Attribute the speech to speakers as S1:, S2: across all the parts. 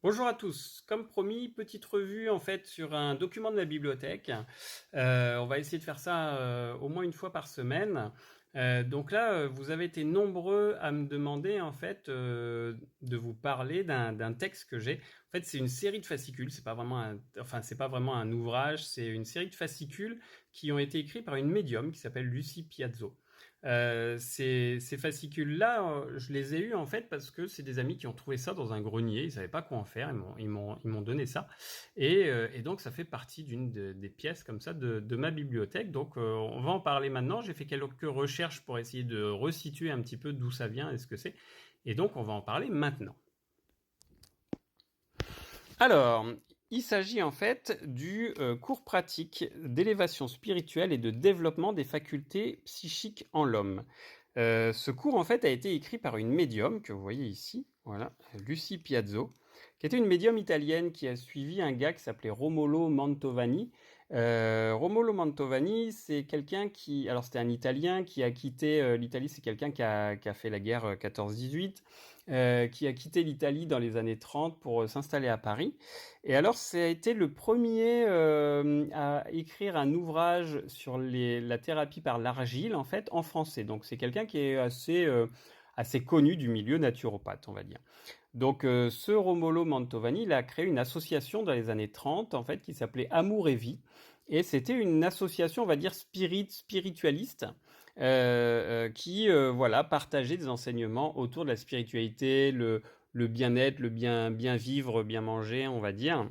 S1: Bonjour à tous. Comme promis, petite revue en fait sur un document de la bibliothèque. On va essayer de faire ça au moins une fois par semaine. Donc là, vous avez été nombreux à me demander en fait de vous parler d'un texte que j'ai. En fait, c'est une série de fascicules. C'est pas vraiment c'est pas vraiment un ouvrage. C'est une série de fascicules qui ont été écrits par une médium qui s'appelle Lucie Piazzo. Ces fascicules-là, je les ai eus en fait parce que c'est des amis qui ont trouvé ça dans un grenier, ils savaient pas quoi en faire, ils m'ont donné ça, et donc ça fait partie des pièces comme ça de ma bibliothèque. Donc on va en parler maintenant. J'ai fait quelques recherches pour essayer de resituer un petit peu d'où ça vient et ce que c'est, et donc on va en parler maintenant. Alors, il s'agit en fait du cours pratique d'élévation spirituelle et de développement des facultés psychiques en l'homme. Ce cours en fait a été écrit par une médium que vous voyez ici, voilà, Lucie Piazzo, qui était une médium italienne qui a suivi un gars qui s'appelait Romolo Mantovani. Romolo Mantovani, c'est quelqu'un qui, alors c'était un Italien qui a quitté l'Italie, c'est quelqu'un qui a fait la guerre 14-18, qui a quitté l'Italie dans les années 30 pour s'installer à Paris. Et alors, ça a été le premier à écrire un ouvrage sur la thérapie par l'argile, en fait, en français. Donc, c'est quelqu'un qui est assez connu du milieu naturopathe, on va dire. Donc, ce Romolo Mantovani, il a créé une association dans les années 30, en fait, qui s'appelait Amour et Vie. Et c'était une association, on va dire, spiritualiste, qui, voilà, partageait des enseignements autour de la spiritualité, le bien-être, bien vivre, bien manger, on va dire,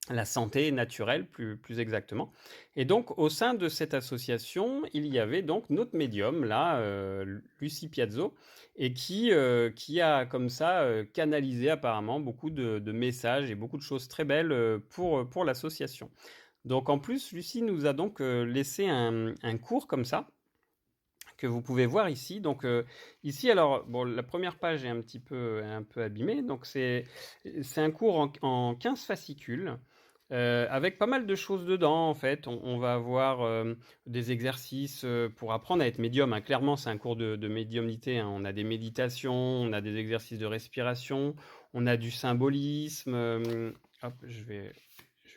S1: la santé naturelle plus exactement. Et donc au sein de cette association, il y avait donc notre médium là, Lucie Piazzo, et qui a comme ça canalisé apparemment beaucoup de messages et beaucoup de choses très belles pour l'association. Donc en plus, Lucie nous a donc laissé un cours comme ça que vous pouvez voir ici. Donc ici, alors bon, la première page est un peu abîmée. Donc c'est un cours en 15 fascicules. Avec pas mal de choses dedans, en fait. On va avoir des exercices pour apprendre à être médium, hein. Clairement, c'est un cours de médiumnité, hein. On a des méditations, on a des exercices de respiration, on a du symbolisme. Hop, je vais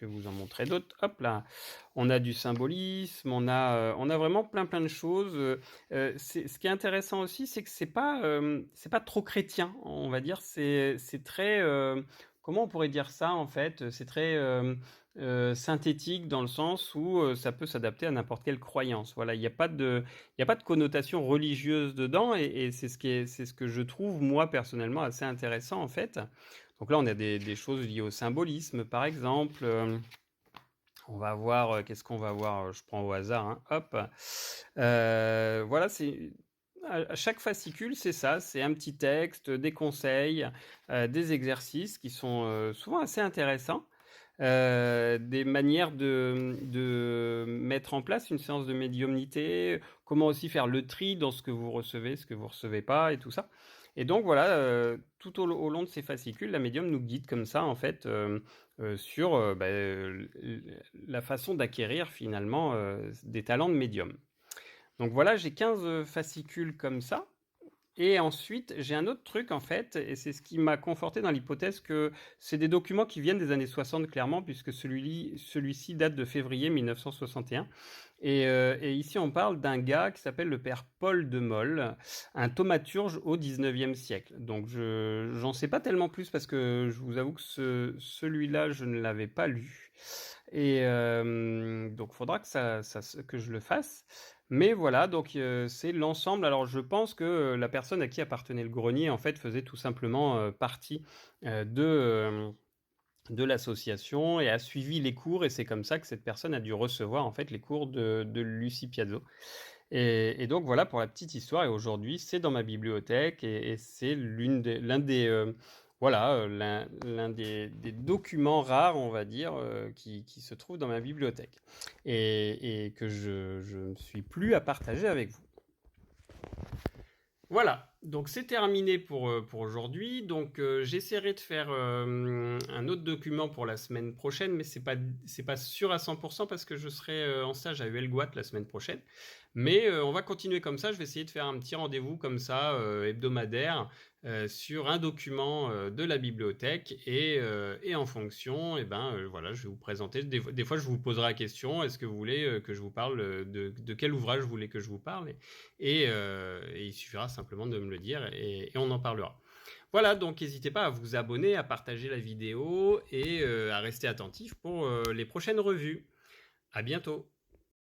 S1: vous en montrer d'autres. Hop là, on a du symbolisme, on a vraiment plein de choses. Ce qui est intéressant aussi, c'est que c'est pas trop chrétien, on va dire. C'est très, comment on pourrait dire ça en fait? C'est très synthétique dans le sens où ça peut s'adapter à n'importe quelle croyance. Voilà, il y a pas de connotation religieuse dedans, et c'est ce que je trouve moi personnellement assez intéressant en fait. Donc là, on a des choses liées au symbolisme, par exemple. On va voir, qu'est-ce qu'on va voir? Je prends au hasard, hein, hop. Voilà, c'est à chaque fascicule, c'est ça, c'est un petit texte, des conseils, des exercices qui sont souvent assez intéressants, des manières de mettre en place une séance de médiumnité, comment aussi faire le tri dans ce que vous recevez, ce que vous recevez pas, et tout ça. Et donc voilà, tout au long de ces fascicules, la médium nous guide comme ça, en fait, sur la façon d'acquérir finalement des talents de médium. Donc voilà, j'ai 15 fascicules comme ça. Et ensuite, j'ai un autre truc en fait, et c'est ce qui m'a conforté dans l'hypothèse que c'est des documents qui viennent des années 60 clairement, puisque celui-ci date de février 1961. Et ici, on parle d'un gars qui s'appelle le père Paul de Molle, un thaumaturge au 19e siècle. Donc, j'en sais pas tellement plus parce que je vous avoue que celui-là, je ne l'avais pas lu. Et donc, il faudra que je le fasse. Mais voilà, donc c'est l'ensemble. Alors, je pense que la personne à qui appartenait le grenier, en fait, faisait tout simplement partie de l'association et a suivi les cours, et c'est comme ça que cette personne a dû recevoir en fait les cours de Lucie Piazzo. Et donc voilà pour la petite histoire, et aujourd'hui c'est dans ma bibliothèque, et c'est l'un des voilà, l'un des documents rares, on va dire, qui se trouve dans ma bibliothèque, et que je ne suis plus à partager avec vous. Voilà, Donc c'est terminé pour aujourd'hui. Donc j'essaierai de faire un autre document pour la semaine prochaine, mais c'est pas sûr à 100% parce que je serai en stage à Huelgoat la semaine prochaine. Mais on va continuer comme ça. Je vais essayer de faire un petit rendez-vous comme ça hebdomadaire sur un document de la bibliothèque et en fonction, voilà, je vais vous présenter. Des fois, je vous poserai la question, est-ce que vous voulez que je vous parle de quel ouvrage vous voulez que je vous parle? Et il suffira simplement de me le dire et on en parlera. Voilà, donc n'hésitez pas à vous abonner, à partager la vidéo et à rester attentif pour les prochaines revues. À bientôt.